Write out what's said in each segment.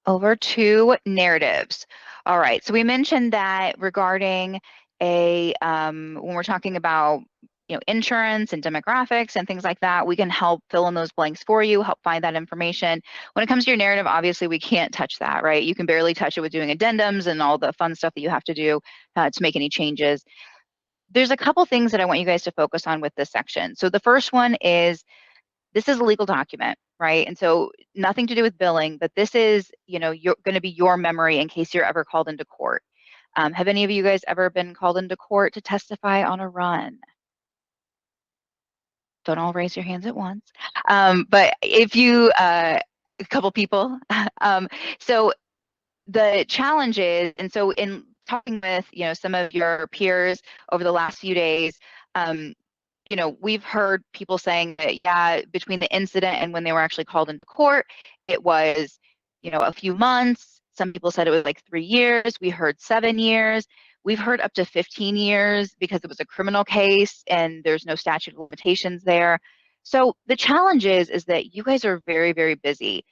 Over to narratives. All right, so we mentioned that regarding when we're talking about insurance and demographics and things like that, we can help fill in those blanks for you, help find that information. When it comes to your narrative, obviously we can't touch that, right? You can barely touch it with doing addendums and all the fun stuff that you have to do to make any changes. There's a couple things that I want you guys to focus on with this section. So the first one is this is a legal document, right? And so nothing to do with billing, but this is, you're going to be your memory in case you're ever called into court. Have any of you guys ever been called into court to testify on a run? Don't all raise your hands at once. But if you, a couple people. So the challenge is, and so in talking with, some of your peers over the last few days, we've heard people saying that, yeah, between the incident and when they were actually called into court, it was, a few months. Some people said it was like 3 years. We heard 7 years. We've heard up to 15 years because it was a criminal case and there's no statute of limitations there. So the challenge is that you guys are very, very busy.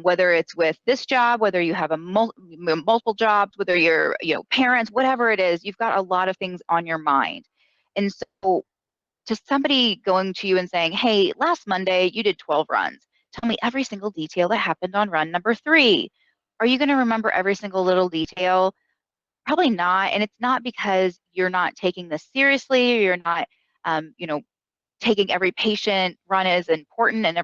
Whether it's with this job, whether you have multiple jobs, whether you're, parents, whatever it is, you've got a lot of things on your mind. And so to somebody going to you and saying, hey, last Monday you did 12 runs. Tell me every single detail that happened on run number 3. Are you going to remember every single little detail? Probably not. And it's not because you're not taking this seriously, or you're not, taking every patient run as important and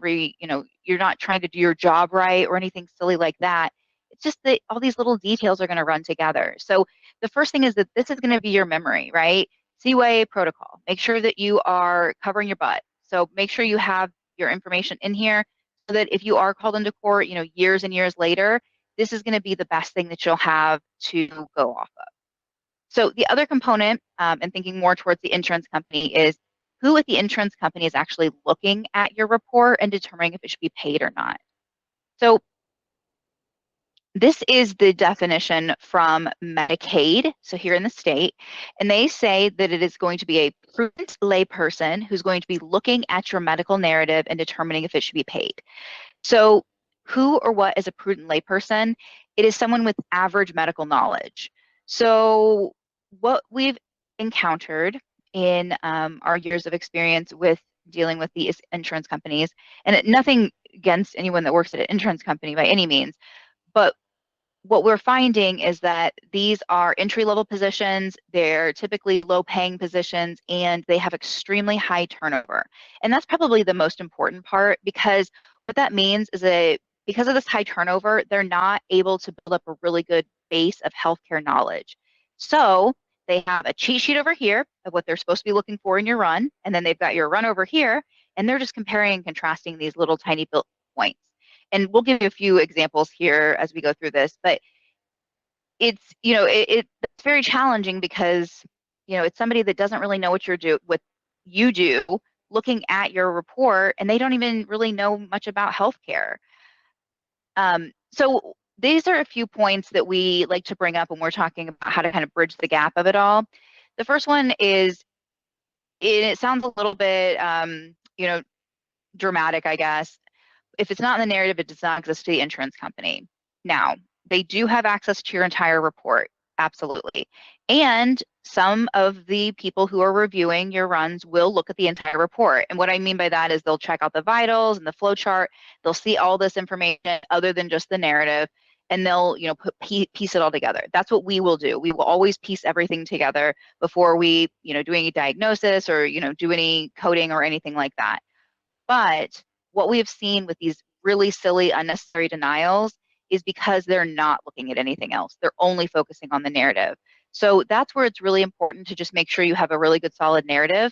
you're not trying to do your job right or anything silly like that. It's just that all these little details are going to run together. So the first thing is that this is going to be your memory, right? CYA protocol. Make sure that you are covering your butt. So make sure you have your information in here so that if you are called into court, years and years later, this is going to be the best thing that you'll have to go off of. So the other component, and thinking more towards the insurance company, is who at the insurance company is actually looking at your report and determining if it should be paid or not. So this is the definition from Medicaid, so here in the state, and they say that it is going to be a prudent layperson who's going to be looking at your medical narrative and determining if it should be paid. So who or what is a prudent layperson? It is someone with average medical knowledge. So what we've encountered in our years of experience with dealing with these insurance companies, and nothing against anyone that works at an insurance company by any means, but what we're finding is that these are entry-level positions, they're typically low-paying positions, and they have extremely high turnover. And that's probably the most important part, because what that means is that because of this high turnover, they're not able to build up a really good base of healthcare knowledge. So they have a cheat sheet over here of what they're supposed to be looking for in your run, and then they've got your run over here, and they're just comparing and contrasting these little tiny points. And we'll give you a few examples here as we go through this, but it's, it's very challenging because, it's somebody that doesn't really know what you do looking at your report, and they don't even really know much about healthcare. So these are a few points that we like to bring up when we're talking about how to kind of bridge the gap of it all. The first one is, it sounds a little bit, dramatic, I guess. If it's not in the narrative, it does not exist to the insurance company. Now, they do have access to your entire report, absolutely. And some of the people who are reviewing your runs will look at the entire report. And what I mean by that is they'll check out the vitals and the flow chart. They'll see all this information other than just the narrative, and they'll, piece it all together. That's what we will do. We will always piece everything together before we, do any diagnosis or, do any coding or anything like that. But what we have seen with these really silly, unnecessary denials is because they're not looking at anything else. They're only focusing on the narrative. So that's where it's really important to just make sure you have a really good, solid narrative.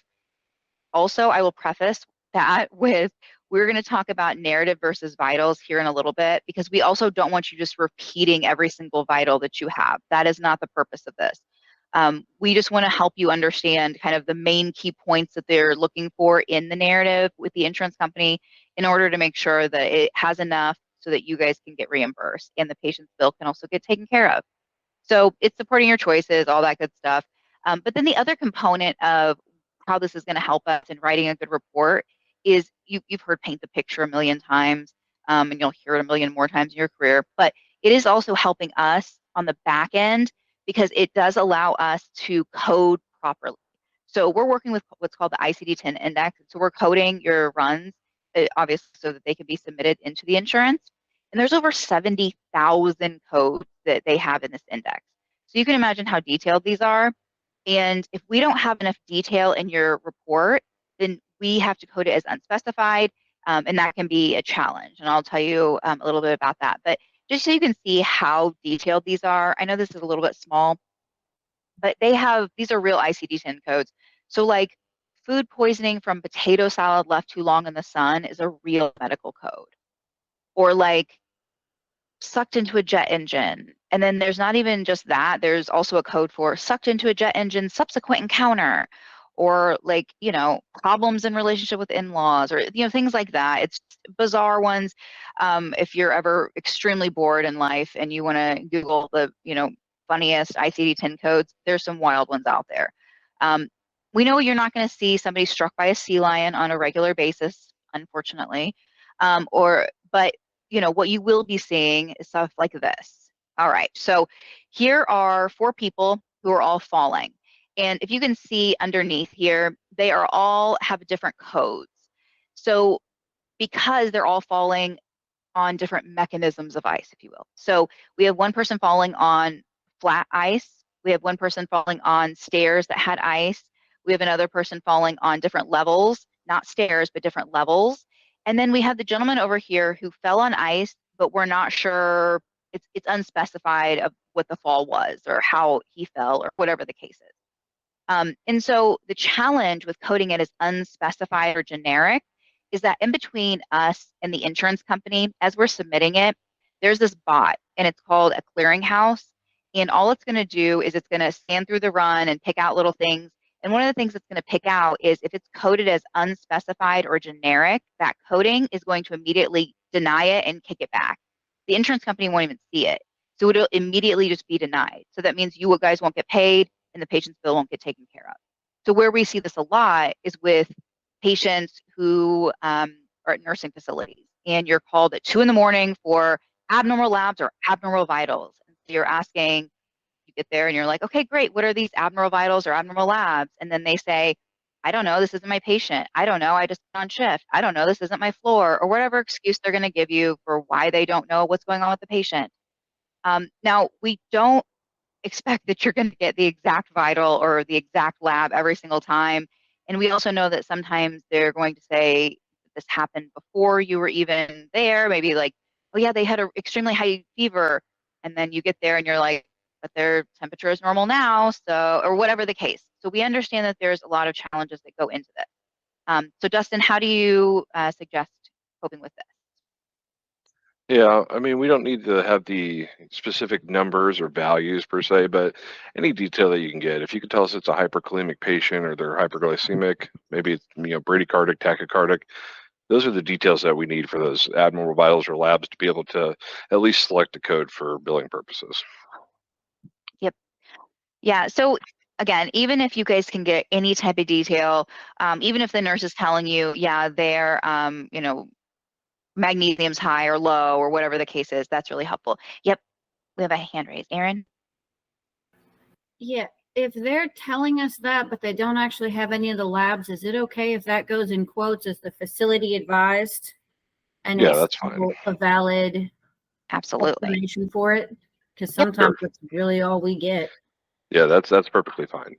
Also, I will preface that with, we're going to talk about narrative versus vitals here in a little bit, because we also don't want you just repeating every single vital that you have. That is not the purpose of this. We just want to help you understand kind of the main key points that they're looking for in the narrative with the insurance company in order to make sure that it has enough so that you guys can get reimbursed and the patient's bill can also get taken care of. So it's supporting your choices, all that good stuff. But then the other component of how this is going to help us in writing a good report is you've heard paint the picture a million times, and you'll hear it a million more times in your career, but it is also helping us on the back end because it does allow us to code properly. So we're working with what's called the ICD-10 index. So we're coding your runs, obviously, so that they can be submitted into the insurance. And there's over 70,000 codes that they have in this index. So you can imagine how detailed these are. And if we don't have enough detail in your report, then we have to code it as unspecified, and that can be a challenge. And I'll tell you a little bit about that. But just so you can see how detailed these are, I know this is a little bit small, but these are real ICD-10 codes. So like food poisoning from potato salad left too long in the sun is a real medical code. Or like sucked into a jet engine. And then there's not even just that, there's also a code for sucked into a jet engine subsequent encounter, or like, problems in relationship with in-laws, or, things like that. It's bizarre ones. If you're ever extremely bored in life and you want to Google the, funniest ICD-10 codes, there's some wild ones out there. We know you're not going to see somebody struck by a sea lion on a regular basis, unfortunately. But what you will be seeing is stuff like this. All right, so here are 4 people who are all falling. And if you can see underneath here, they are all have different codes. So because they're all falling on different mechanisms of ice, if you will. So we have one person falling on flat ice. We have one person falling on stairs that had ice. We have another person falling on different levels, not stairs, but different levels. And then we have the gentleman over here who fell on ice, but we're not sure, it's unspecified of what the fall was or how he fell or whatever the case is. And so the challenge with coding it as unspecified or generic is that in between us and the insurance company, as we're submitting it, there's this bot and it's called a clearinghouse. And all it's going to do is it's going to scan through the run and pick out little things. And one of the things it's going to pick out is if it's coded as unspecified or generic, that coding is going to immediately deny it and kick it back. The insurance company won't even see it. So it'll immediately just be denied. So that means you guys won't get paid and the patient's bill won't get taken care of. So where we see this a lot is with patients who are at nursing facilities, and you're called at 2 a.m. for abnormal labs or abnormal vitals. And so you're asking, you get there and you're like, okay, great. What are these abnormal vitals or abnormal labs? And then they say, I don't know, this isn't my patient. I don't know, I just on shift. I don't know, this isn't my floor, or whatever excuse they're going to give you for why they don't know what's going on with the patient. Now, we don't expect that you're going to get the exact vital or the exact lab every single time. And we also know that sometimes they're going to say this happened before you were even there. Maybe like, oh yeah, they had an extremely high fever. And then you get there and you're like, but their temperature is normal now. So, or whatever the case. So we understand that there's a lot of challenges that go into this. So Dustin, how do you suggest coping with this? Yeah, I mean, we don't need to have the specific numbers or values per se, but any detail that you can get. If you could tell us it's a hyperkalemic patient or they're hyperglycemic, maybe it's, bradycardic, tachycardic, those are the details that we need for those abnormal vitals or labs to be able to at least select a code for billing purposes. Yep. Yeah. So again, even if you guys can get any type of detail, even if the nurse is telling you, yeah, their, magnesium's high or low or whatever the case is, that's really helpful. Yep. We have a hand raised. Aaron? Yeah, if they're telling us that, but they don't actually have any of the labs, is it okay if that goes in quotes as the facility advised? And Yeah, it's that's fine. a valid Absolutely. explanation for it? Because Yep. sometimes that's really all we get. Yeah, that's perfectly fine.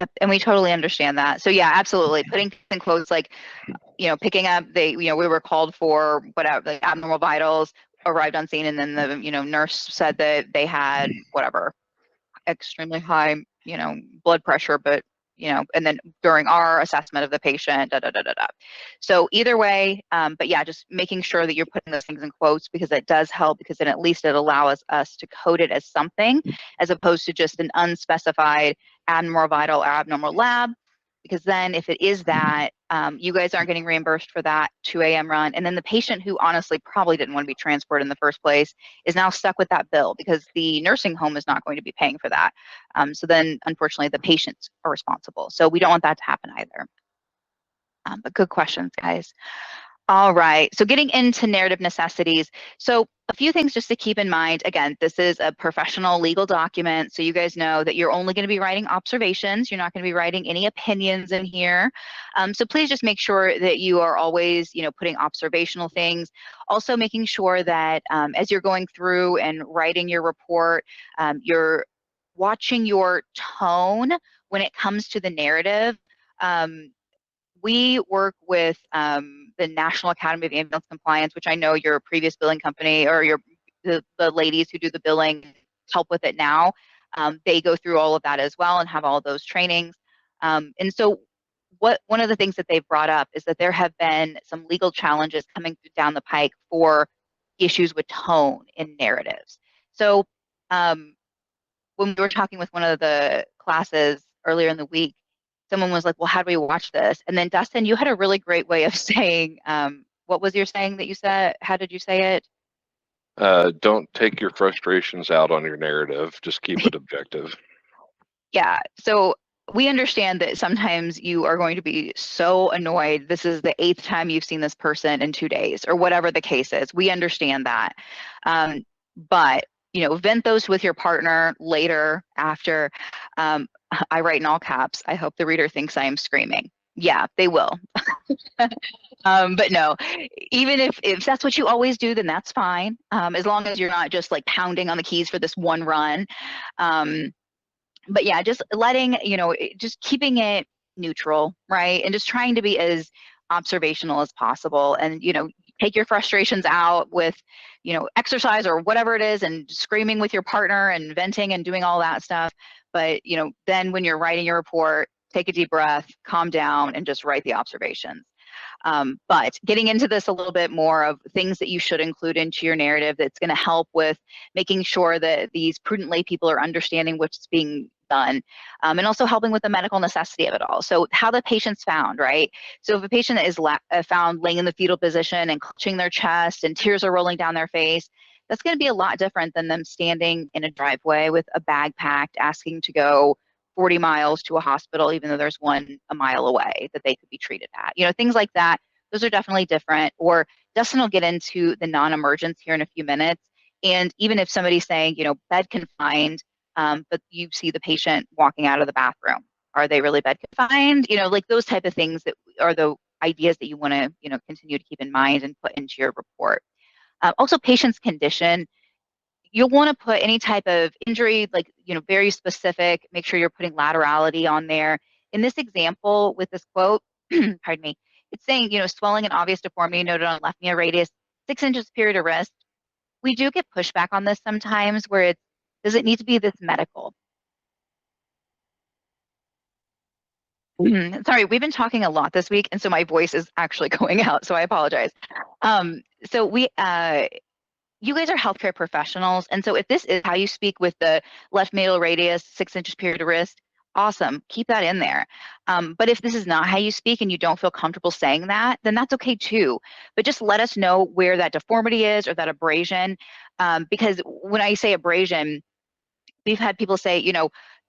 Yep. And we totally understand that. So yeah, absolutely. Putting in quotes like, picking up, we were called for whatever, the abnormal vitals, arrived on scene, and then the, nurse said that they had whatever, extremely high, blood pressure, but, and then during our assessment of the patient, da, da, da, da, da. So either way, but yeah, just making sure that you're putting those things in quotes because it does help, because then at least it allows us to code it as something as opposed to just an unspecified abnormal vital or abnormal lab. because then if it is that, you guys aren't getting reimbursed for that 2 a.m. run. And then the patient who honestly probably didn't want to be transported in the first place is now stuck with that bill because the nursing home is not going to be paying for that. So then unfortunately the patients are responsible. So we don't want that to happen either. But good questions, guys. All right, so getting into narrative necessities. So a few things just to keep in mind. Again, this is a professional legal document, so you guys know that you're only going to be writing observations. You're not going to be writing any opinions in here. So please just make sure that you are always, putting observational things. Also making sure that as you're going through and writing your report, you're watching your tone when it comes to the narrative. We work with the National Academy of Ambulance Compliance, which I know your previous billing company or the ladies who do the billing help with it now. They go through all of that as well and have all of those trainings. And so one of the things that they've brought up is that there have been some legal challenges coming down the pike for issues with tone in narratives. So when we were talking with one of the classes earlier in the week, someone was like, well, how do we watch this? And then Dustin, you had a really great way of saying, what was your saying that you said? How did you say it? Don't take your frustrations out on your narrative. Just keep it objective. Yeah. So we understand that sometimes you are going to be so annoyed. This is the 8th time you've seen this person in 2 days or whatever the case is. We understand that. But vent those with your partner later after. I write in all caps. I hope the reader thinks I am screaming. Yeah, they will. But no, even if that's what you always do, then that's fine. As long as you're not just like pounding on the keys for this one run. But yeah, just letting, just keeping it neutral, right? And just trying to be as observational as possible and, take your frustrations out with, exercise or whatever it is and screaming with your partner and venting and doing all that stuff. But, then when you're writing your report, take a deep breath, calm down, and just write the observations. But getting into this a little bit more of things that you should include into your narrative that's going to help with making sure that these prudent lay people are understanding what's being done, and also helping with the medical necessity of it all. So how the patient's found, right? So if a patient is found laying in the fetal position and clutching their chest and tears are rolling down their face, that's going to be a lot different than them standing in a driveway with a bag packed, asking to go 40 miles to a hospital, even though there's one a mile away that they could be treated at. Things like that. Those are definitely different. Or Dustin will get into the non-emergence here in a few minutes. And even if somebody's saying, bed confined, but you see the patient walking out of the bathroom, are they really bed confined? Like those type of things that are the ideas that you want to, continue to keep in mind and put into your report. Also, patient's condition. You'll want to put any type of injury, like, very specific, make sure you're putting laterality on there. In this example with this quote, pardon me, it's saying, swelling and obvious deformity noted on left medial radius, 6 inches superior to wrist. We do get pushback on this sometimes where does it need to be this medical? Sorry, we've been talking a lot this week, and so my voice is actually going out, so I apologize. So you guys are healthcare professionals. And so if this is how you speak with the left medial radius, 6 inches superior to wrist, awesome, keep that in there. But if this is not how you speak and you don't feel comfortable saying that, then that's okay too. But just let us know where that deformity is or that abrasion. Because when I say abrasion, we've had people say,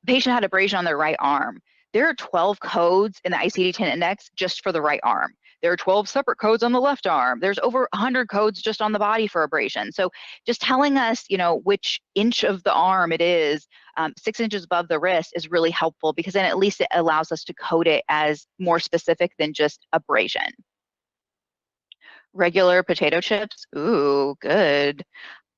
patient had abrasion on their right arm. There are 12 codes in the ICD-10 index just for the right arm. There are 12 separate codes on the left arm. There's over 100 codes just on the body for abrasion. So just telling us, which inch of the arm it is, 6 inches above the wrist is really helpful because then at least it allows us to code it as more specific than just abrasion. Regular potato chips. Ooh, good.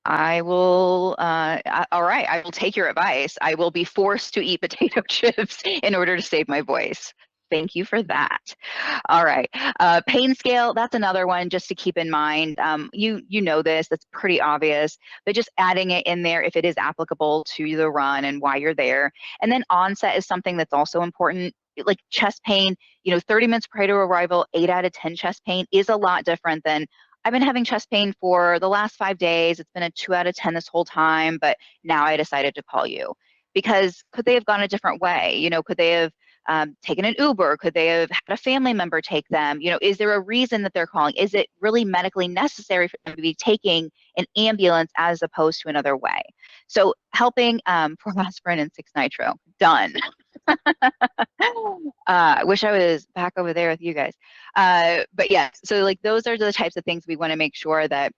I will, all right, I will take your advice. I will be forced to eat potato chips in order to save my voice. Thank you for that. All right, pain scale, that's another one just to keep in mind. You know this, that's pretty obvious, but just adding it in there if it is applicable to the run and why you're there. And then onset is something that's also important. Like chest pain, 30 minutes prior to arrival, 8 out of 10 chest pain is a lot different than I've been having chest pain for the last 5 days. It's been a 2 out of 10 this whole time, but now I decided to call you. Because could they have gone a different way? Could they have taken an Uber? Could they have had a family member take them? You know, is there a reason that they're calling? Is it really medically necessary for them to be taking an ambulance as opposed to another way? So helping for aspirin and 6-nitro, done. I wish I was back over there with you guys. But yeah, so like those are the types of things we want to make sure that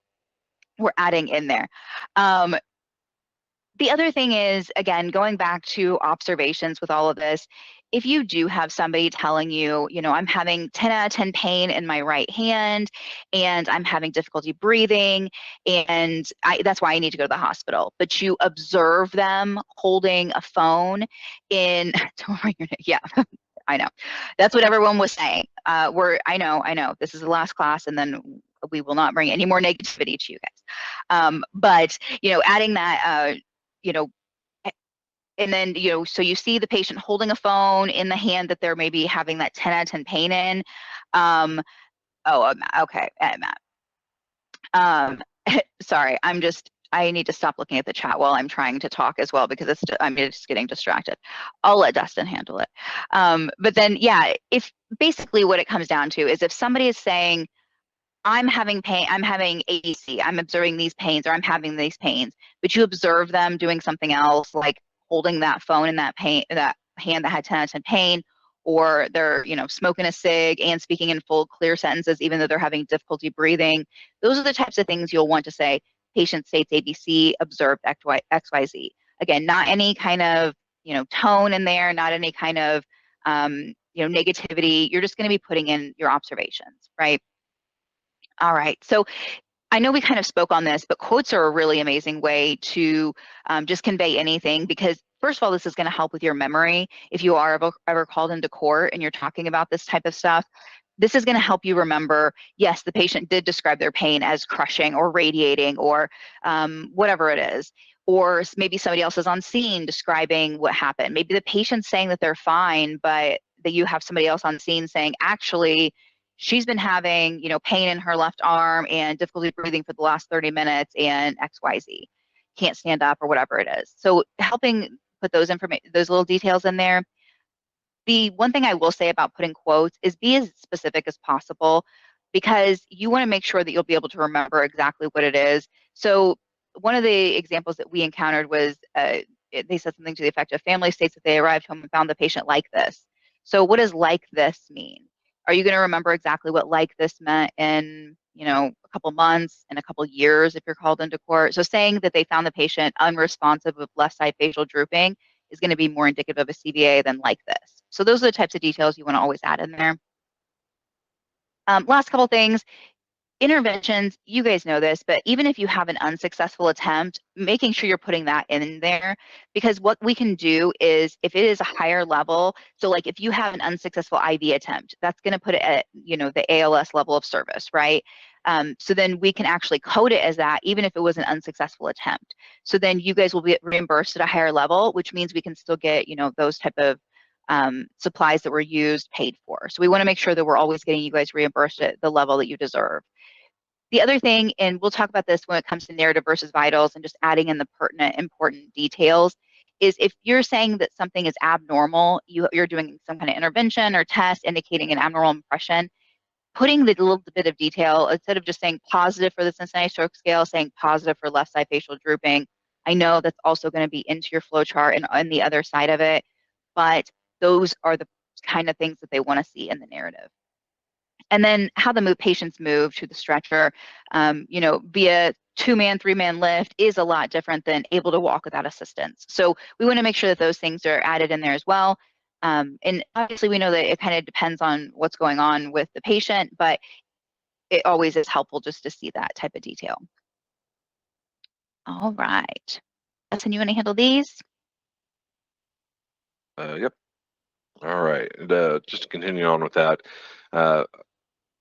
we're adding in there. The other thing is, again, going back to observations with all of this, if you do have somebody telling you, you know, I'm having 10 out of 10 pain in my right hand and I'm having difficulty breathing and that's why I need to go to the hospital, but you observe them holding a phone in, yeah, I know. That's what everyone was saying. I know, this is the last class and then we will not bring any more negativity to you guys. But, you know, adding that, you know, and then, you know, so you see the patient holding a phone in the hand that they're maybe having that 10 out of 10 pain in. Okay, Matt. Sorry, I need to stop looking at the chat while I'm trying to talk as well because I'm just getting distracted. I'll let Dustin handle it. But then, yeah, if basically what it comes down to is if somebody is saying, I'm having pain, I'm having ADC, I'm observing these pains, or I'm having these pains, but you observe them doing something else, like holding that phone in that hand that had 10 out of 10 pain, or they're, you know, smoking a cig and speaking in full, clear sentences, even though they're having difficulty breathing. Those are the types of things you'll want to say, patient states ABC, observed XYZ. Again, not any kind of, you know, tone in there, not any kind of, you know, negativity. You're just going to be putting in your observations, right? All right, so I know we kind of spoke on this, but quotes are a really amazing way to just convey anything because first of all, this is going to help with your memory. If you are ever called into court and you're talking about this type of stuff, this is going to help you remember, yes, the patient did describe their pain as crushing or radiating or whatever it is. Or maybe somebody else is on scene describing what happened. Maybe the patient's saying that they're fine, but that you have somebody else on scene saying, actually, she's been having, you know, pain in her left arm and difficulty breathing for the last 30 minutes and XYZ, can't stand up or whatever it is. So helping put those little details in there. The one thing I will say about putting quotes is be as specific as possible because you want to make sure that you'll be able to remember exactly what it is. So one of the examples that we encountered was they said something to the effect of family states that they arrived home and found the patient like this. So what does like this mean? Are you going to remember exactly what like this meant in, you know, a couple months, in a couple years if you're called into court? So saying that they found the patient unresponsive with left side facial drooping is going to be more indicative of a CVA than like this. So those are the types of details you want to always add in there. Last couple things. Interventions, you guys know this, but even if you have an unsuccessful attempt, making sure you're putting that in there, because what we can do is if it is a higher level, so like if you have an unsuccessful IV attempt, that's going to put it at, you know, the ALS level of service, right? So then we can actually code it as that, even if it was an unsuccessful attempt. So then you guys will be reimbursed at a higher level, which means we can still get, you know, those type of supplies that were used paid for. So we want to make sure that we're always getting you guys reimbursed at the level that you deserve. The other thing, and we'll talk about this when it comes to narrative versus vitals and just adding in the pertinent, important details, is if you're saying that something is abnormal, you're doing some kind of intervention or test indicating an abnormal impression, putting the little bit of detail, instead of just saying positive for the Cincinnati Stroke Scale, saying positive for left side facial drooping. I know that's also going to be into your flow chart and on the other side of it, but those are the kind of things that they want to see in the narrative. And then how the patients move to the stretcher, you know, via 2-man, 3-man lift is a lot different than able to walk without assistance. So we want to make sure that those things are added in there as well. And obviously we know that it kind of depends on what's going on with the patient, but it always is helpful just to see that type of detail. All right. Dustin, you want to handle these? Yep. All right. Just to continue on with that,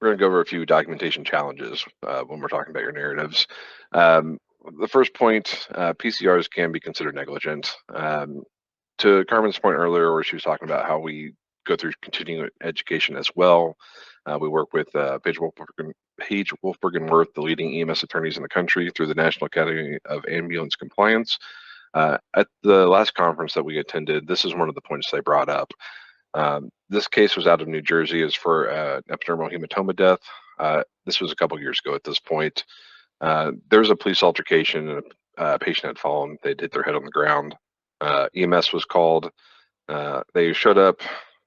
we're going to go over a few documentation challenges when we're talking about your narratives. The first point, PCRs can be considered negligent. To Carmen's point earlier, where she was talking about how we go through continuing education as well. We work with Paige Wolfberg and Worth, the leading EMS attorneys in the country, through the National Academy of Ambulance Compliance. At the last conference that we attended, this is one of the points they brought up. This case was out of New Jersey. Is for an epidermal hematoma death. This was a couple years ago at this point. There was a police altercation and a patient had fallen. They'd hit their head on the ground. EMS was called. They showed up,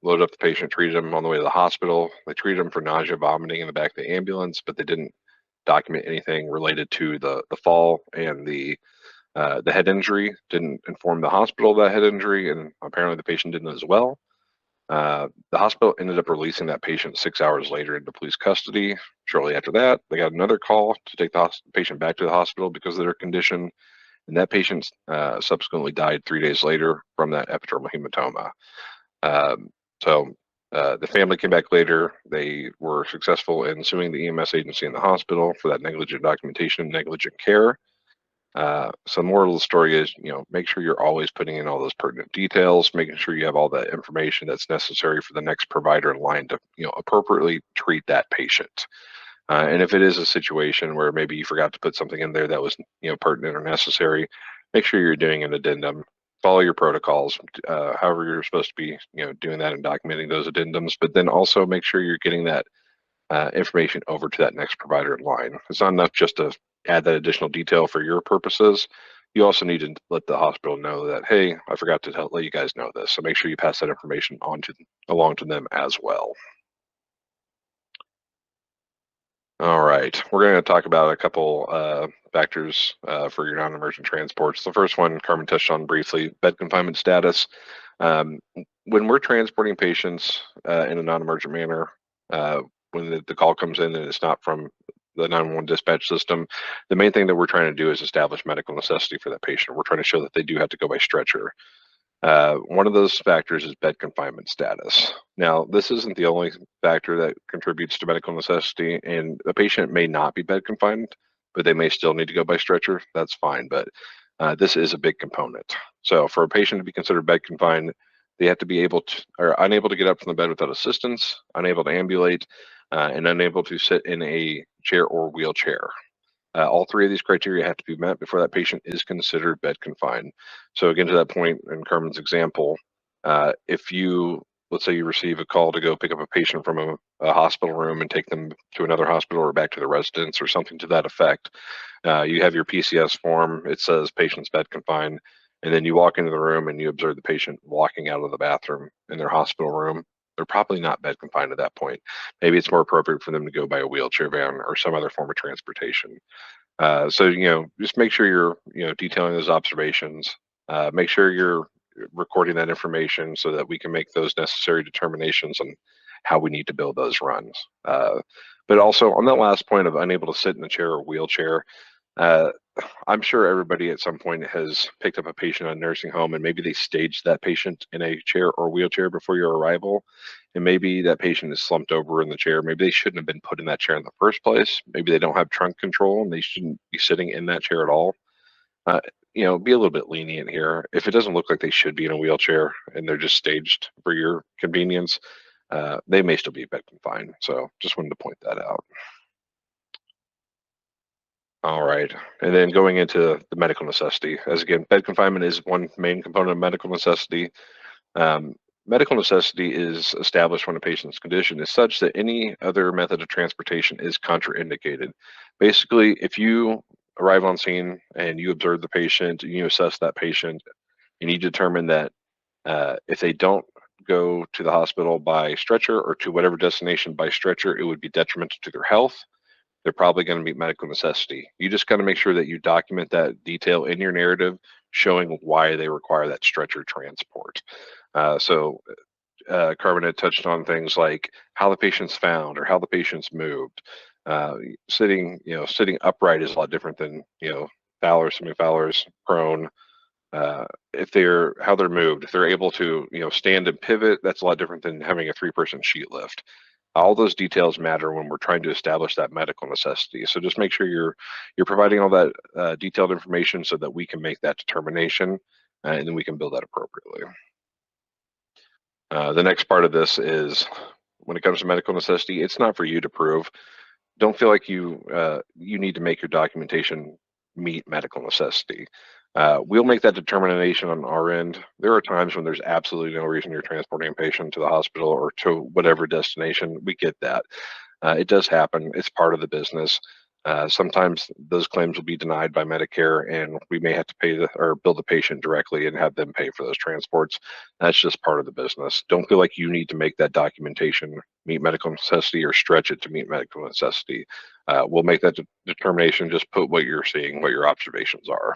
loaded up the patient, treated him on the way to the hospital. They treated him for nausea, vomiting in the back of the ambulance, but they didn't document anything related to the fall and the head injury. Didn't inform the hospital of that head injury, and apparently the patient didn't as well. The hospital ended up releasing that patient 6 hours later into police custody. Shortly after that, they got another call to take the patient back to the hospital because of their condition, and that patient subsequently died 3 days later from that epidermal hematoma. The family came back later. They were successful in suing the EMS agency and the hospital for that negligent documentation and negligent care. So the moral of the story is, make sure you're always putting in all those pertinent details, making sure you have all that information that's necessary for the next provider in line to, appropriately treat that patient. And if it is a situation where maybe you forgot to put something in there that was, pertinent or necessary, make sure you're doing an addendum. Follow your protocols, however you're supposed to be, doing that and documenting those addendums. But then also make sure you're getting that information over to that next provider in line. It's not enough just to add that additional detail for your purposes. You also need to let the hospital know that, hey, I forgot to let you guys know this. So make sure you pass that information along to them as well. All right, we're going to talk about a couple factors for your non-emergent transports. The first one, Carmen touched on briefly, bed confinement status. When we're transporting patients in a non-emergent manner, when the call comes in and it's not from the 911 dispatch system, the main thing that we're trying to do is establish medical necessity for that patient. We're trying to show that they do have to go by stretcher. One of those factors is bed confinement status. Now, this isn't the only factor that contributes to medical necessity, and the patient may not be bed confined, but they may still need to go by stretcher. That's fine, but this is a big component. So for a patient to be considered bed confined, they have to be able to, or unable to get up from the bed without assistance, unable to ambulate, and unable to sit in a chair or wheelchair. All three of these criteria have to be met before that patient is considered bed confined. So again, to that point in Carmen's example, if you, let's say you receive a call to go pick up a patient from a hospital room and take them to another hospital or back to the residence or something to that effect, you have your PCS form, it says patient's bed confined, and then you walk into the room and you observe the patient walking out of the bathroom in their hospital room. They're probably not bed confined at that point. Maybe it's more appropriate for them to go by a wheelchair van or some other form of transportation. So, just make sure you're, detailing those observations. Make sure you're recording that information so that we can make those necessary determinations on how we need to build those runs. But also on that last point of unable to sit in a chair or wheelchair, I'm sure everybody at some point has picked up a patient at a nursing home and maybe they staged that patient in a chair or wheelchair before your arrival. And maybe that patient is slumped over in the chair. Maybe they shouldn't have been put in that chair in the first place. Maybe they don't have trunk control and they shouldn't be sitting in that chair at all. Be a little bit lenient here. If it doesn't look like they should be in a wheelchair and they're just staged for your convenience, they may still be bed confined. So just wanted to point that out. All right, and then going into the medical necessity, as again, bed confinement is one main component of medical necessity. Medical necessity is established when a patient's condition is such that any other method of transportation is contraindicated. Basically, if you arrive on scene and you observe the patient, and you assess that patient, and you determine that if they don't go to the hospital by stretcher or to whatever destination by stretcher, it would be detrimental to their health, they're probably going to meet medical necessity. You just got to make sure that you document that detail in your narrative, showing why they require that stretcher transport. Carmen had touched on things like how the patient's found or how the patient's moved. Sitting upright is a lot different than, Fowler's, semi-Fowler's, prone. How they're moved. If they're able to, stand and pivot, that's a lot different than having a 3-person sheet lift. All those details matter when we're trying to establish that medical necessity. So just make sure you're providing all that detailed information so that we can make that determination and then we can build that appropriately. The next part of this is when it comes to medical necessity, it's not for you to prove. Don't feel like you need to make your documentation meet medical necessity. We'll make that determination on our end. There are times when there's absolutely no reason you're transporting a patient to the hospital or to whatever destination. We get that. It does happen. It's part of the business. Sometimes those claims will be denied by Medicare, and we may have to pay or bill the patient directly and have them pay for those transports. That's just part of the business. Don't feel like you need to make that documentation meet medical necessity or stretch it to meet medical necessity. We'll make that determination. Just put what you're seeing, what your observations are.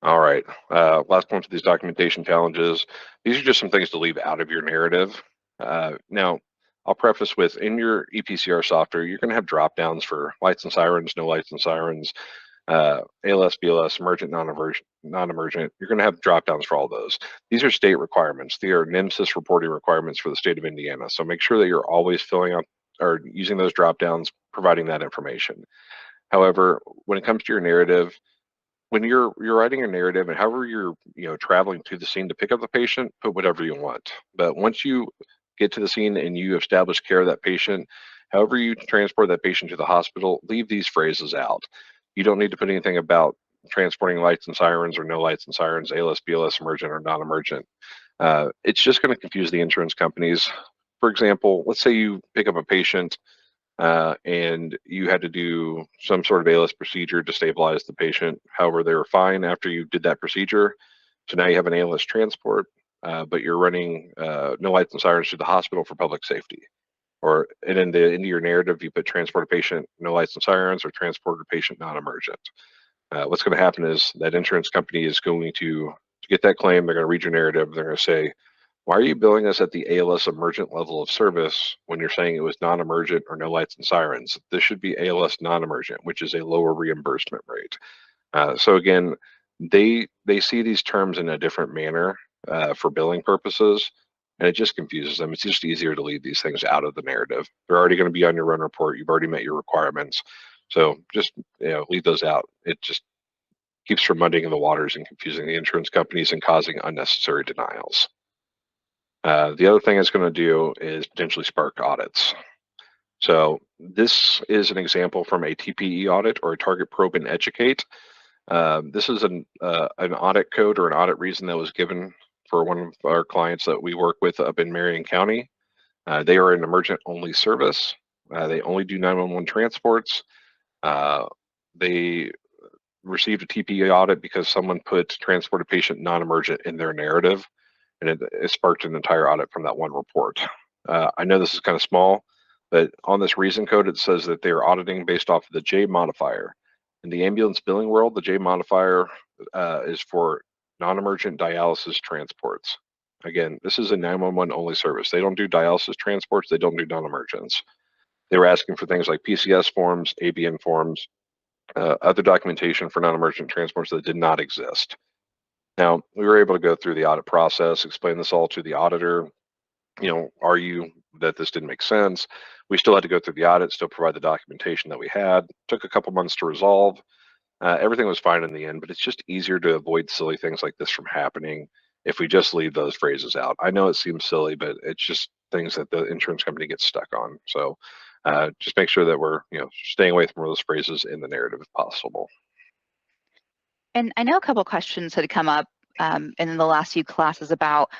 All right. Last point to these documentation challenges. These are just some things to leave out of your narrative. Now, I'll preface with, in your EPCR software, you're going to have drop downs for lights and sirens, no lights and sirens, ALS, BLS, emergent, non-emergent. You're going to have drop downs for all those. These are state requirements. They are NMSIS reporting requirements for the state of Indiana. So make sure that you're always filling out or using those drop downs, providing that information. However, when it comes to your narrative, when you're writing a narrative and however you're traveling to the scene to pick up the patient, put whatever you want. But once you get to the scene and you establish care of that patient, however you transport that patient to the hospital, leave these phrases out. You don't need to put anything about transporting lights and sirens or no lights and sirens, ALS, BLS, emergent or non-emergent. It's just going to confuse the insurance companies. For example, let's say you pick up a patient and you had to do some sort of ALS procedure to stabilize the patient. However, they were fine after you did that procedure. So now you have an ALS transport, but you're running no lights and sirens to the hospital for public safety. And in the end of your narrative, you put transport a patient, no lights and sirens, or transport a patient non-emergent. What's going to happen is that insurance company is going to get that claim. They're going to read your narrative. They're going to say, why are you billing us at the ALS emergent level of service when you're saying it was non-emergent or no lights and sirens? This should be ALS non-emergent, which is a lower reimbursement rate. So again, they see these terms in a different manner for billing purposes, and it just confuses them. It's just easier to leave these things out of the narrative. They're already going to be on your run report. You've already met your requirements. So just leave those out. It just keeps from muddying the waters and confusing the insurance companies and causing unnecessary denials. The other thing it's going to do is potentially spark audits. So this is an example from a TPE audit or a target probe and educate. This is an audit code or an audit reason that was given for one of our clients that we work with up in Marion County. They are an emergent only service. They only do 911 transports. They received a TPE audit because someone put transport a patient non-emergent in their narrative, and it sparked an entire audit from that one report. I know this is kind of small, but on this reason code, it says that they're auditing based off of the J modifier. In the ambulance billing world, the J modifier is for non-emergent dialysis transports. Again, this is a 911 only service. They don't do dialysis transports. They don't do non-emergents. They were asking for things like PCS forms, ABN forms, other documentation for non-emergent transports that did not exist. Now, we were able to go through the audit process, explain this all to the auditor, argue that this didn't make sense. We still had to go through the audit, still provide the documentation that we had. Took a couple months to resolve. Everything was fine in the end, but it's just easier to avoid silly things like this from happening if we just leave those phrases out. I know it seems silly, but it's just things that the insurance company gets stuck on. So just make sure that we're staying away from those phrases in the narrative if possible. And I know a couple questions had come up in the last few classes about,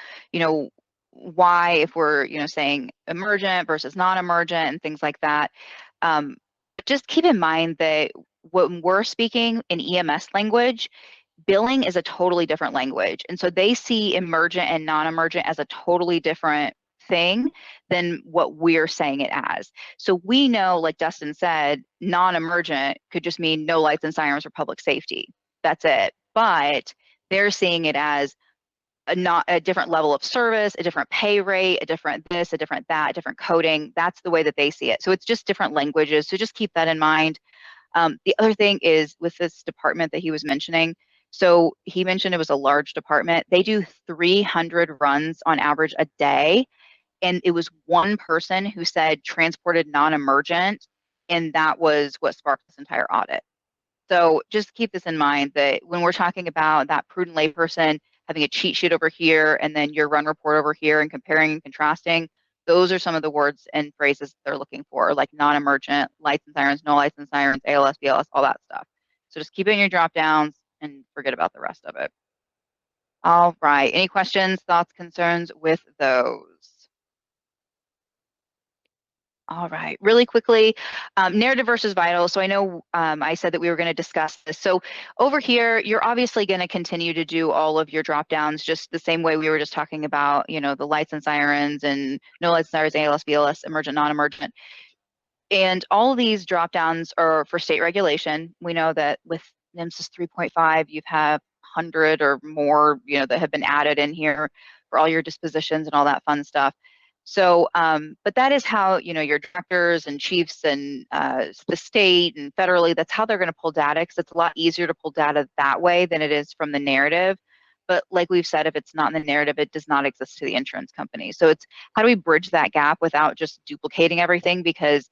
why, if we're, saying emergent versus non-emergent and things like that. Just keep in mind that when we're speaking in EMS language, billing is a totally different language. And so they see emergent and non-emergent as a totally different thing than what we're saying it as. So we know, like Dustin said, non-emergent could just mean no lights and sirens or public safety. That's it. But they're seeing it as a different level of service, a different pay rate, a different this, a different that, a different coding. That's the way that they see it. So it's just different languages. So just keep that in mind. The other thing is with this department that he was mentioning. So he mentioned it was a large department. They do 300 runs on average a day. And it was one person who said transported non-emergent. And that was what sparked this entire audit. So just keep this in mind that when we're talking about that prudent layperson having a cheat sheet over here and then your run report over here and comparing and contrasting, those are some of the words and phrases they're looking for, like non-emergent, lights and sirens, no lights and sirens, ALS, BLS, all that stuff. So just keep it in your drop downs, and forget about the rest of it. All right. Any questions, thoughts, concerns with those? All right, really quickly, narrative versus vital. So I know I said that we were going to discuss this. So over here, you're obviously going to continue to do all of your drop downs just the same way we were just talking about, you know, the lights and sirens and no lights and sirens, ALS, BLS, emergent, non-emergent. And all of these drop downs are for state regulation. We know that with NMSIS 3.5, you've had 100 or more, you know, that have been added in here for all your dispositions and all that fun stuff. So, but that is how, you know, your directors and chiefs and the state and federally, that's how they're going to pull data, because it's a lot easier to pull data that way than it is from the narrative. But like we've said, if it's not in the narrative, it does not exist to the insurance company. So it's how do we bridge that gap without just duplicating everything? Because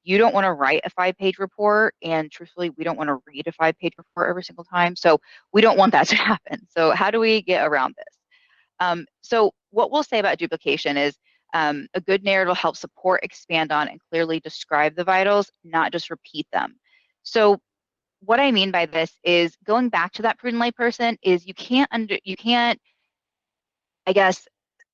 you don't want to write a 5-page report, and truthfully, we don't want to read a 5-page report every single time. So we don't want that to happen. So how do we get around this? So what we'll say about duplication is a good narrative will help support, expand on, and clearly describe the vitals, not just repeat them. So what I mean by this is going back to that prudent layperson is you can't, I guess,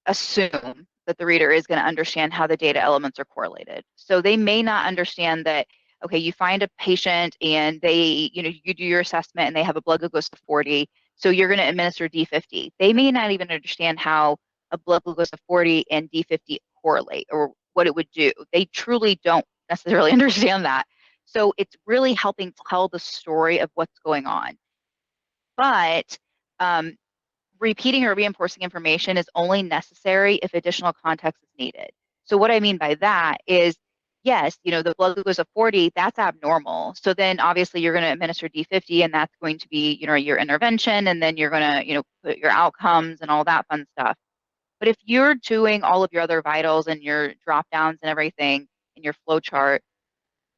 assume that the reader is going to understand how the data elements are correlated. So they may not understand that, okay, you find a patient and they, you know, you do your assessment and they have a blood glucose of 40, so you're going to administer D50. They may not even understand how a blood glucose of 40 and D50 correlate or what it would do. They truly don't necessarily understand that. So it's really helping tell the story of what's going on. But repeating or reinforcing information is only necessary if additional context is needed. So what I mean by that is, yes, you know, the blood glucose of 40, that's abnormal. So then obviously you're going to administer D50, and that's going to be, you know, your intervention, and then you're going to, you know, put your outcomes and all that fun stuff. But if you're doing all of your other vitals and your drop downs and everything in your flow chart,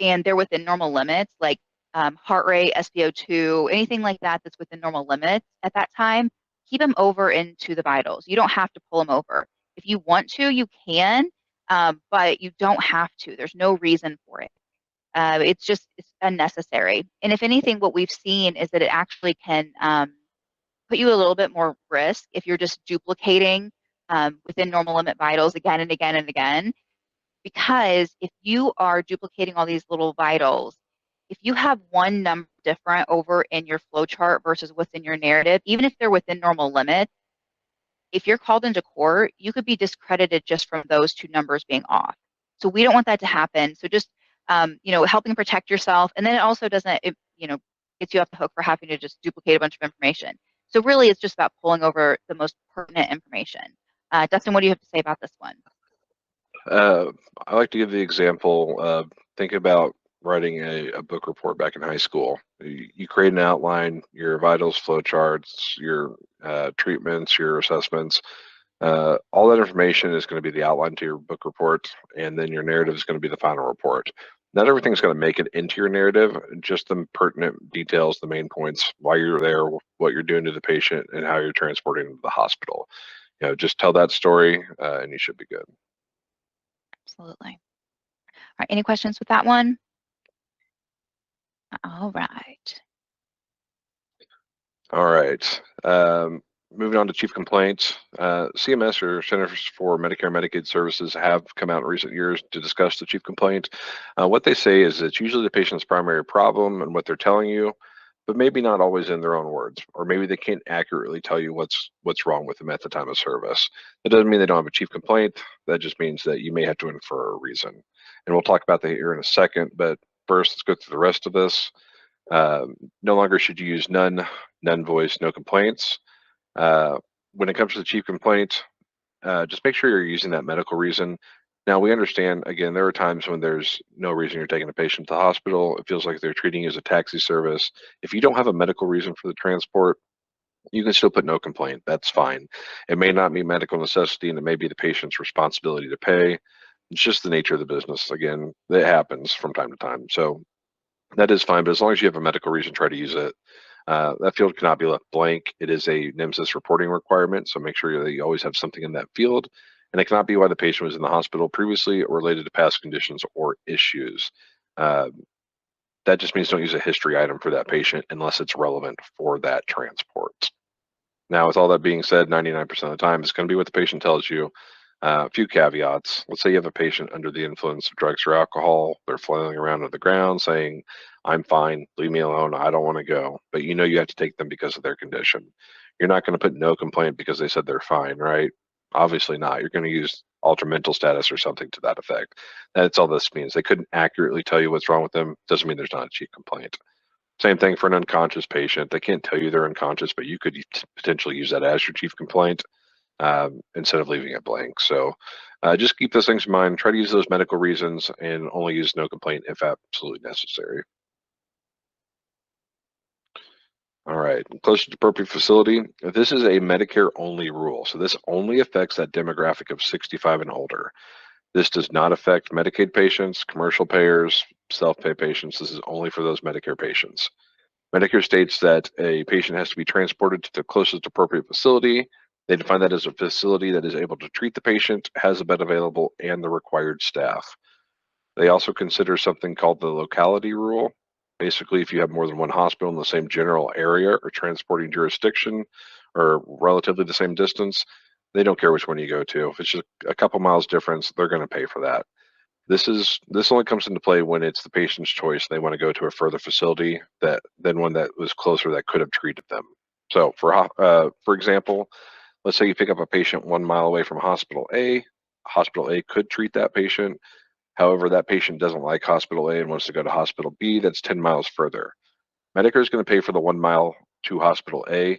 and they're within normal limits, like heart rate, SpO2, anything like that that's within normal limits at that time, keep them over into the vitals. You don't have to pull them over. If you want to, you can, but you don't have to. There's no reason for it. It's unnecessary. And if anything, what we've seen is that it actually can put you a little bit more risk if you're just duplicating within normal limit vitals again and again and again. Because if you are duplicating all these little vitals, if you have one number different over in your flow chart versus what's in your narrative, even if they're within normal limits, if you're called into court, you could be discredited just from those two numbers being off. So we don't want that to happen. So just, you know, helping protect yourself. And then it also doesn't, you know, gets you off the hook for having to just duplicate a bunch of information. So really, it's just about pulling over the most pertinent information. Dustin, what do you have to say about this one? I like to give the example, think about writing a book report back in high school. You create an outline, your vitals, flow charts, your treatments, your assessments. All that information is going to be the outline to your book report, and then your narrative is going to be the final report. Not everything's going to make it into your narrative, just the pertinent details, the main points, why you're there, what you're doing to the patient, and how you're transporting them to the hospital. You know, just tell that story, and you should be good. Absolutely. All right, any questions with that one? All right. All right. Moving on to chief complaints. CMS, or Centers for Medicare and Medicaid Services, have come out in recent years to discuss the chief complaint. What they say is it's usually the patient's primary problem and what they're telling you, but maybe not always in their own words, or maybe they can't accurately tell you what's wrong with them at the time of service. That doesn't mean they don't have a chief complaint. That just means that you may have to infer a reason. And we'll talk about that here in a second, but first let's go through the rest of this. No longer should you use none voice, no complaints. When it comes to the chief complaint, just make sure you're using that medical reason. Now, we understand, again, there are times when there's no reason you're taking a patient to the hospital. It feels like they're treating you as a taxi service. If you don't have a medical reason for the transport, you can still put no complaint. That's fine. It may not be medical necessity, and it may be the patient's responsibility to pay. It's just the nature of the business. Again, that happens from time to time. So that is fine, but as long as you have a medical reason, try to use it. That field cannot be left blank. It is a NMSIS reporting requirement, so make sure that you always have something in that field. And it cannot be why the patient was in the hospital previously or related to past conditions or issues. that just means don't use a history item for that patient unless it's relevant for that transport. Now, with all that being said, 99% of the time, it's going to be what the patient tells you. A few caveats. Let's say you have a patient under the influence of drugs or alcohol. They're flailing around on the ground saying, I'm fine, leave me alone, I don't want to go. But you know you have to take them because of their condition. You're not going to put no complaint because they said they're fine, right? Obviously not. You're going to use altered mental status or something to that effect. That's all this means. They couldn't accurately tell you what's wrong with them. Doesn't mean there's not a chief complaint. Same thing for an unconscious patient. They can't tell you they're unconscious, but you could potentially use that as your chief complaint instead of leaving it blank. So just keep those things in mind. Try to use those medical reasons and only use no complaint if absolutely necessary. All right, closer to appropriate facility. This is a Medicare only rule. So this only affects that demographic of 65 and older. This does not affect Medicaid patients, commercial payers, self-pay patients. This is only for those Medicare patients. Medicare states that a patient has to be transported to the closest appropriate facility. They define that as a facility that is able to treat the patient, has a bed available, and the required staff. They also consider something called the locality rule. Basically, if you have more than one hospital in the same general area or transporting jurisdiction or relatively the same distance, they don't care which one you go to. If it's just a couple miles difference, they're going to pay for that. This only comes into play when it's the patient's choice. They want to go to a further facility than one that was closer that could have treated them. So for example, let's say you pick up a patient 1 mile away from Hospital A. Hospital A could treat that patient. However, that patient doesn't like Hospital A and wants to go to Hospital B. That's 10 miles further. Medicare is going to pay for the 1 mile to Hospital A,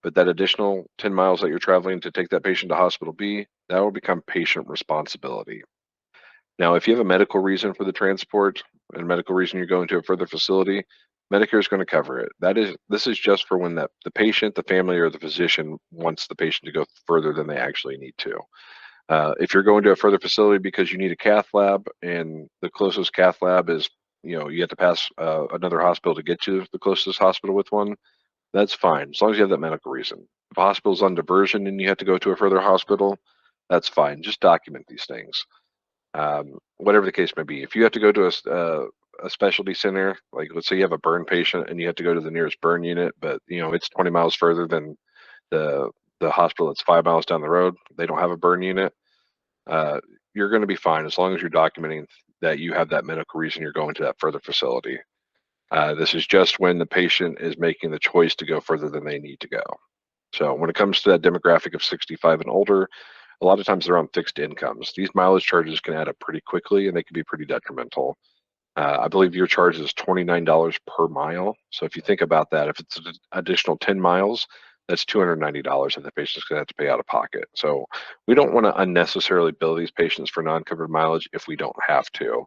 but that additional 10 miles that you're traveling to take that patient to Hospital B, that will become patient responsibility. Now, if you have a medical reason for the transport and a medical reason you're going to a further facility, Medicare is going to cover it. This is just for when the patient, the family, or the physician wants the patient to go further than they actually need to. If you're going to a further facility because you need a cath lab and the closest cath lab is, you have to pass another hospital to get to the closest hospital with one, that's fine, as long as you have that medical reason. If a hospital's on diversion and you have to go to a further hospital, that's fine. Just document these things. Whatever the case may be. If you have to go to a specialty center, like let's say you have a burn patient and you have to go to the nearest burn unit, but it's 20 miles further than the hospital that's 5 miles down the road, they don't have a burn unit, you're going to be fine as long as you're documenting that you have that medical reason you're going to that further facility. This is just when the patient is making the choice to go further than they need to go. So when it comes to that demographic of 65 and older, a lot of times they're on fixed incomes. These mileage charges can add up pretty quickly and they can be pretty detrimental. I believe your charge is $29 per mile. So if you think about that, if it's an additional 10 miles, that's $290 that the patient's going to have to pay out of pocket. So we don't want to unnecessarily bill these patients for non-covered mileage if we don't have to.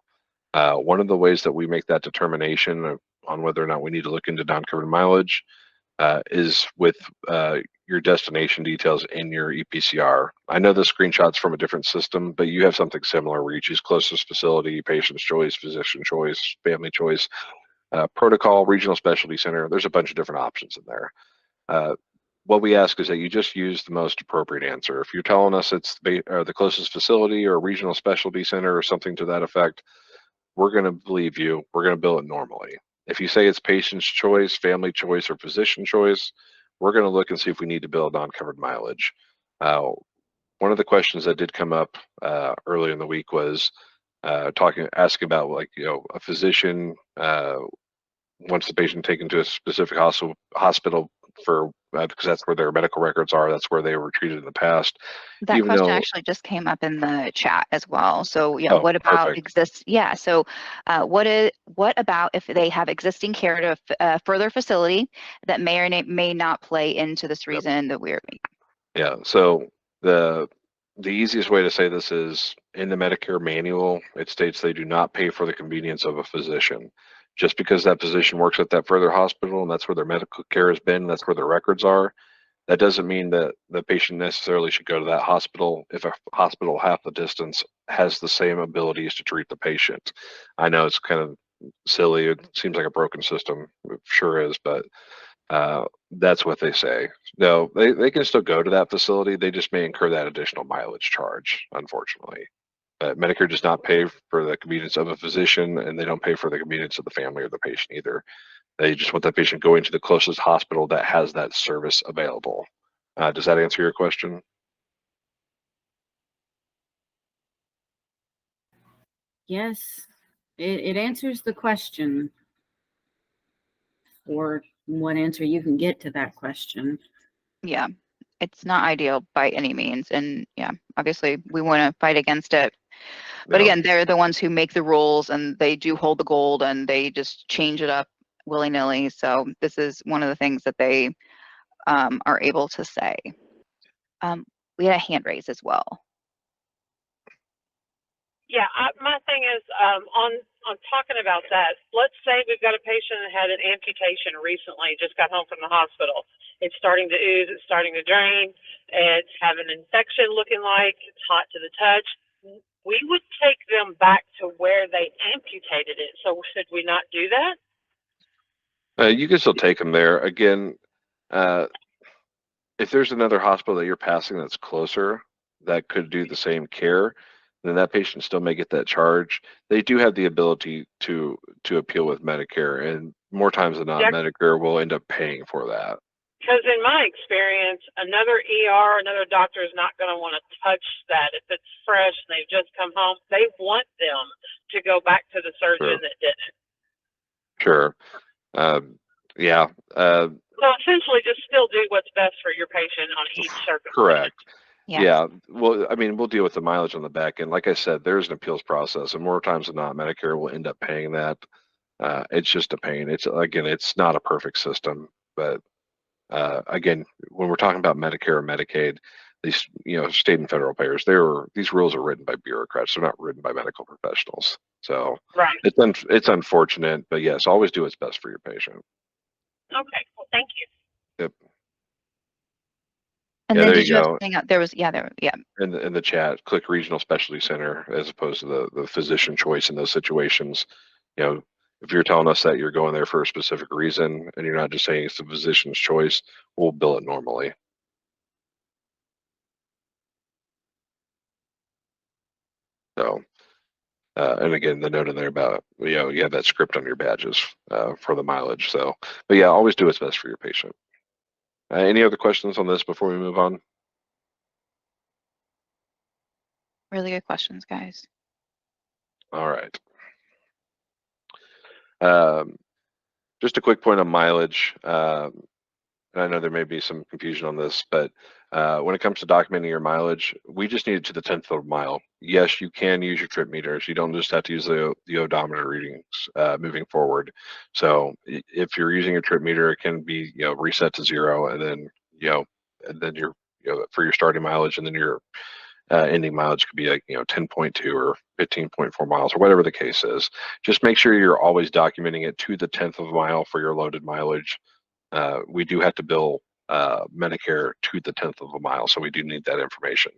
One of the ways that we make that determination on whether or not we need to look into non-covered mileage is with your destination details in your EPCR. I know the screenshot's from a different system, but you have something similar where you choose closest facility, patient's choice, physician choice, family choice, protocol, regional specialty center. There's a bunch of different options in there. What we ask is that you just use the most appropriate answer. If you're telling us it's the closest facility or regional specialty center or something to that effect, we're going to believe you. We're going to bill it normally. If you say it's patient's choice, family choice, or physician choice, we're going to look and see if we need to bill non-covered mileage. One of the questions that did come up early in the week was asking about a physician wants the patient taken to a specific hospital for because that's where their medical records are. That's where they were treated in the past. That question actually just came up in the chat as well. So what about perfect. So what about if they have existing care to a further facility that may or may not play into this reason that we're. Yeah. So the easiest way to say this is in the Medicare manual, it states they do not pay for the convenience of a physician. Just because that physician works at that further hospital and that's where their medical care has been, that's where their records are, that doesn't mean that the patient necessarily should go to that hospital if a hospital half the distance has the same abilities to treat the patient. I know it's kind of silly. It seems like a broken system. It sure is, but that's what they say. No, they can still go to that facility. They just may incur that additional mileage charge, unfortunately. Medicare does not pay for the convenience of a physician, and they don't pay for the convenience of the family or the patient either. They just want that patient going to the closest hospital that has that service available. Does that answer your question? Yes, it answers the question, or what answer you can get to that question. Yeah, it's not ideal by any means. And yeah, obviously we want to fight against it. But No. again, they're the ones who make the rules, and they do hold the gold, and they just change it up willy-nilly. So this is one of the things that they are able to say. We had a hand raise as well. Yeah, my thing is on talking about that. Let's say we've got a patient that had an amputation recently, just got home from the hospital. It's starting to ooze, it's starting to drain, it's having an infection looking like, it's hot to the touch. We would take them back to where they amputated it. So should we not do that? You can still take them there. Again, if there's another hospital that you're passing that's closer that could do the same care, then that patient still may get that charge. They do have the ability to appeal with Medicare, and more times than not, Yeah. Medicare will end up paying for that. Because in my experience, another ER, another doctor is not going to want to touch that. If it's fresh and they've just come home, they want them to go back to the surgeon Sure. that did it. Sure. Yeah. So essentially, just still do what's best for your patient on each circumstance. Correct. Yes. Yeah. Well, I mean, we'll deal with the mileage on the back end. Like I said, there's an appeals process, and more times than not, Medicare will end up paying that. It's just a pain. It's not a perfect system, but again, when we're talking about Medicare or Medicaid, these state and federal payers, these rules are written by bureaucrats. They're not written by medical professionals. So Right. it's unfortunate, but yes, always do what's best for your patient. Okay. Well, thank you. Yep. And Yeah, then there did you you have go. something else? There was, yeah, In the chat, click regional specialty center as opposed to the physician choice in those situations. If you're telling us that you're going there for a specific reason and you're not just saying it's the physician's choice, we'll bill it normally. So, and again, the note in there about, you have that script on your badges for the mileage. So, but yeah, always do what's best for your patient. Any other questions on this before we move on? really good questions, guys. All right. Just a quick point on mileage. And I know there may be some confusion on this, but when it comes to documenting your mileage, we just need it to the 10th of a mile. Yes, you can use your trip meters. You don't just have to use the odometer readings moving forward. So if you're using your trip meter, it can be reset to 0, and then your for your starting mileage, and then your ending mileage could be like 10.2 or 15.4 miles or whatever the case is. Just make sure you're always documenting it to the 10th of a mile for your loaded mileage. We do have to bill Medicare to the 10th of a mile, so we do need that information.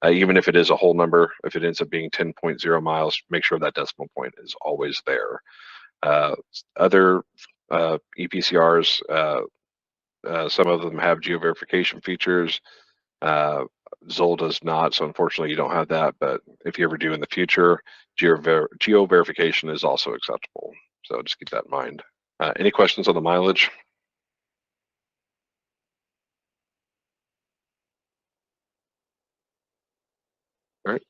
Even if it is a whole number, if it ends up being 10.0 miles, make sure that decimal point is always there. Other EPCRs, some of them have geo-verification features. Zoll does not, so unfortunately you don't have that, but if you ever do in the future, geo-verification is also acceptable. So just keep that in mind. Any questions on the mileage? All right.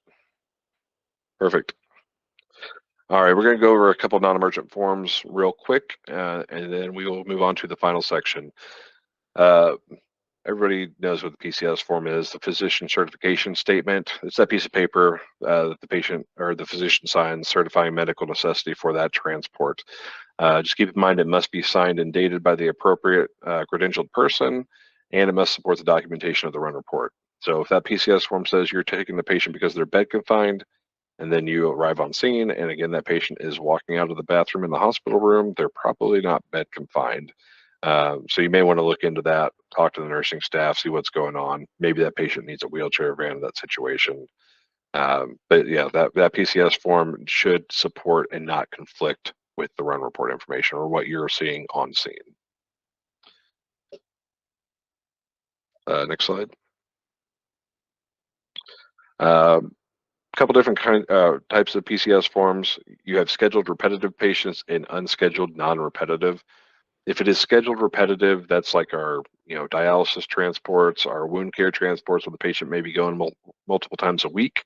Perfect. All right, we're going to go over a couple non-emergent forms real quick, and then we will move on to the final section. Everybody knows what the PCS form is, the physician certification statement. It's that piece of paper that the patient or the physician signs certifying medical necessity for that transport. Just keep in mind it must be signed and dated by the appropriate credentialed person, and it must support the documentation of the run report. So if that PCS form says you're taking the patient because they're bed confined, and then you arrive on scene, and again, that patient is walking out of the bathroom in the hospital room, they're probably not bed confined. So you may want to look into that, talk to the nursing staff, see what's going on. Maybe that patient needs a wheelchair van in that situation. But yeah, that PCS form should support and not conflict with the run report information or what you're seeing on scene. Next slide. Couple couple different types of PCS forms. You have scheduled repetitive patients and unscheduled non-repetitive. If it is scheduled repetitive, that's like our dialysis transports, our wound care transports, where the patient may be going multiple times a week.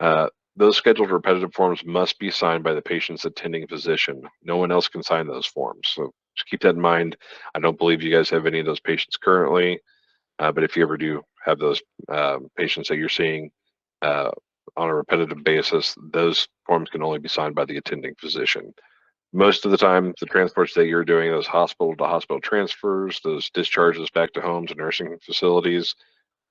Those scheduled repetitive forms must be signed by the patient's attending physician. No one else can sign those forms. So just keep that in mind. I don't believe you guys have any of those patients currently, but if you ever do have those patients that you're seeing on a repetitive basis, those forms can only be signed by the attending physician. Most of the time, the transports that you're doing, those hospital to hospital transfers, those discharges back to homes and nursing facilities,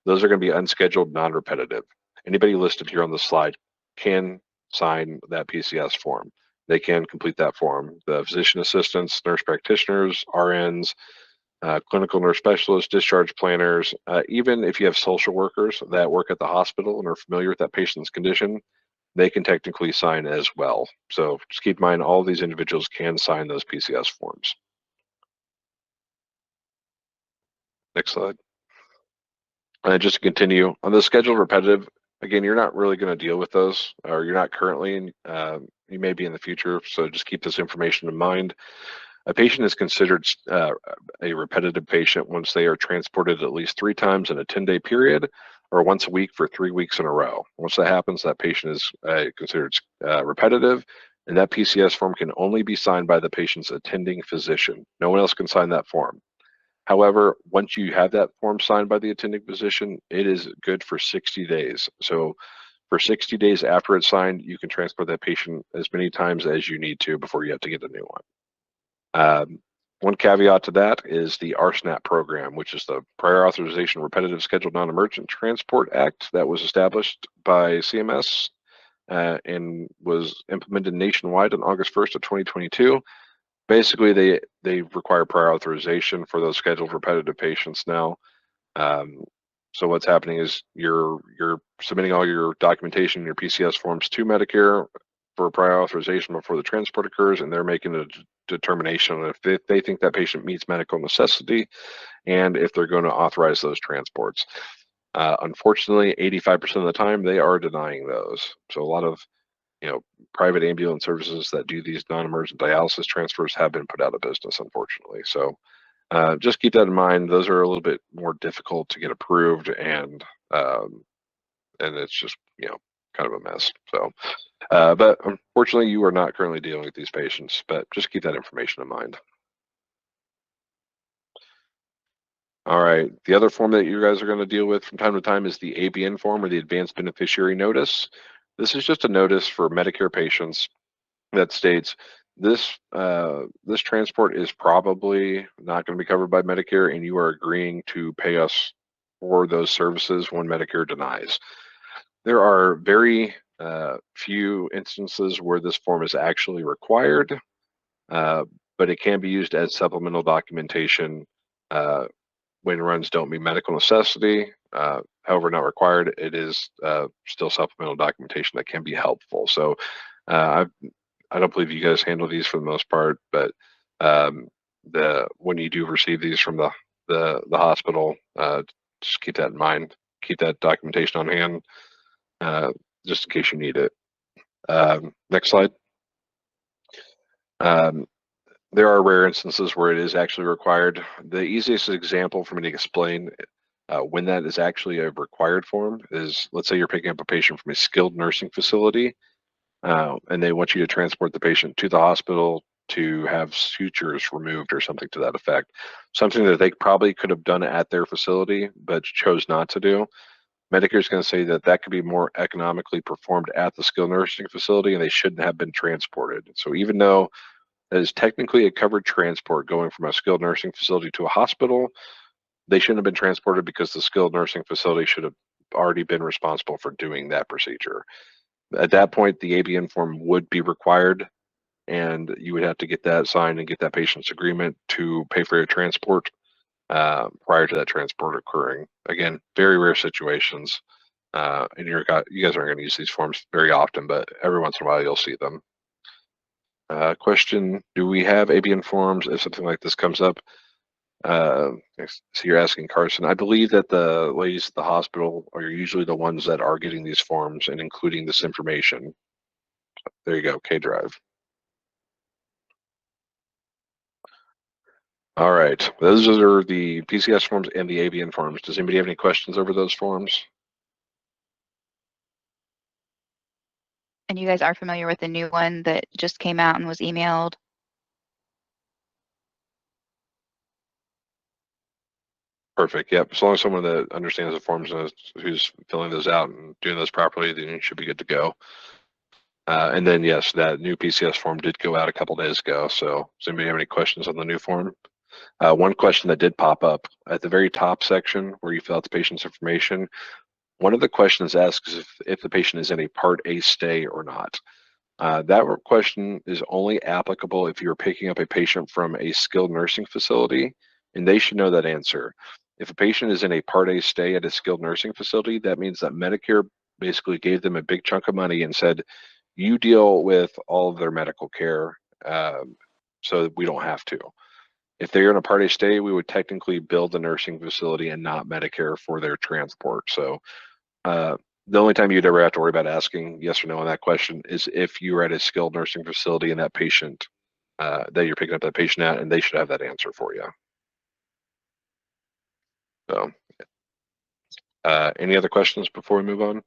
those are going to be unscheduled, non-repetitive. Anybody listed here on the slide can sign that PCS form. They can complete that form. The physician assistants, nurse practitioners, RNs, clinical nurse specialists, discharge planners, even if you have social workers that work at the hospital and are familiar with that patient's condition, they can technically sign as well. So just keep in mind, all of these individuals can sign those PCS forms. Next slide. Just to continue, on the scheduled repetitive, again, you're not really going to deal with those, or you're not currently, you may be in the future, so just keep this information in mind. A patient is considered a repetitive patient once they are transported at least 3 times in a 10-day period, or once a week for 3 weeks in a row. Once that happens, that patient is considered repetitive, and that PCS form can only be signed by the patient's attending physician. No one else can sign that form. However, once you have that form signed by the attending physician, it is good for 60 days. So for 60 days after it's signed, you can transport that patient as many times as you need to before you have to get a new one. One caveat to that is the RSNAP program, which is the Prior Authorization Repetitive Scheduled Non-Emergent Transport Act that was established by CMS and was implemented nationwide on August 1st of 2022. Basically, they require prior authorization for those scheduled repetitive patients now. So what's happening is you're submitting all your documentation, your PCS forms to Medicare for prior authorization before the transport occurs, and they're making a determination on if they think that patient meets medical necessity and if they're going to authorize those transports. Unfortunately, 85% of the time they are denying those. So a lot of private ambulance services that do these non-emergent dialysis transfers have been put out of business, unfortunately. So just keep that in mind. Those are a little bit more difficult to get approved, and it's just kind of a mess. So, but unfortunately, you are not currently dealing with these patients. But just keep that information in mind. All right. The other form that you guys are going to deal with from time to time is the ABN form, or the Advanced Beneficiary Notice. This is just a notice for Medicare patients that states this transport is probably not going to be covered by Medicare, and you are agreeing to pay us for those services when Medicare denies. There are very few instances where this form is actually required, but it can be used as supplemental documentation when runs don't meet medical necessity. However, not required, it is still supplemental documentation that can be helpful. So I don't believe you guys handle these for the most part, but when you do receive these from the hospital, just keep that in mind. Keep that documentation on hand, just in case you need it. Next slide. There are rare instances where it is actually required. The easiest example for me to explain when that is actually a required form is, let's say you're picking up a patient from a skilled nursing facility, and they want you to transport the patient to the hospital to have sutures removed or something to that effect. Something that they probably could have done at their facility, but chose not to do. Medicare is going to say that that could be more economically performed at the skilled nursing facility, and they shouldn't have been transported. So even though that is technically a covered transport going from a skilled nursing facility to a hospital, they shouldn't have been transported because the skilled nursing facility should have already been responsible for doing that procedure. At that point, the ABN form would be required, and you would have to get that signed and get that patient's agreement to pay for your transport prior to that transport occurring. Again, very rare situations, and you guys aren't going to use these forms very often, but every once in a while you'll see them. Question, do we have ABN forms if something like this comes up? So you're asking Carson. I believe that the ladies at the hospital are usually the ones that are getting these forms and including this information. There you go, K-Drive. All right, those are the PCS forms and the ABN forms. Does anybody have any questions over those forms? And you guys are familiar with the new one that just came out and was emailed? Perfect. Yep. As long as someone that understands the forms and who's filling those out and doing those properly, then you should be good to go. And then yes, that new PCS form did go out a couple days ago. So does anybody have any questions on the new form? One question that did pop up at the very top section where you fill out the patient's information, one of the questions asks if the patient is in a Part A stay or not. That question is only applicable if you're picking up a patient from a skilled nursing facility, and they should know that answer. If a patient is in a Part A stay at a skilled nursing facility, that means that Medicare basically gave them a big chunk of money and said, you deal with all of their medical care, so we don't have to. If they're in a Part A stay, we would technically bill the nursing facility and not Medicare for their transport. So the only time you'd ever have to worry about asking yes or no on that question is if you were at a skilled nursing facility and that patient that you're picking up that patient at, and they should have that answer for you. So any other questions before we move on?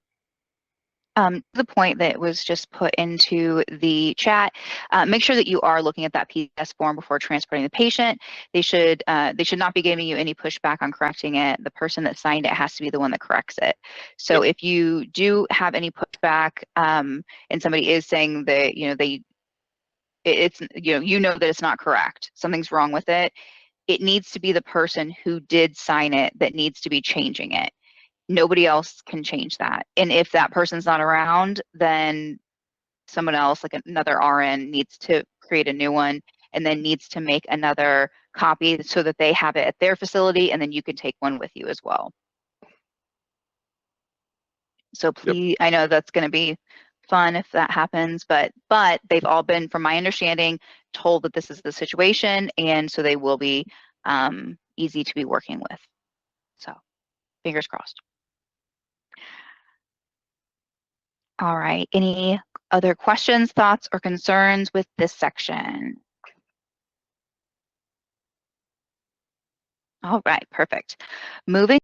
The point that was just put into the chat, make sure that you are looking at that PCS form before transporting the patient. They should not be giving you any pushback on correcting it. The person that signed it has to be the one that corrects it. So if you do have any pushback and somebody is saying that, it's that it's not correct, something's wrong with it, it needs to be the person who did sign it that needs to be changing it. Nobody else can change that. And if that person's not around, then someone else, like another RN, needs to create a new one and then needs to make another copy so that they have it at their facility, and then you can take one with you as well. So please, I know that's going to be fun if that happens, but they've all been, from my understanding, told that this is the situation, and so they will be easy to be working with. So fingers crossed. All right, any other questions, thoughts, or concerns with this section? All right, perfect. Moving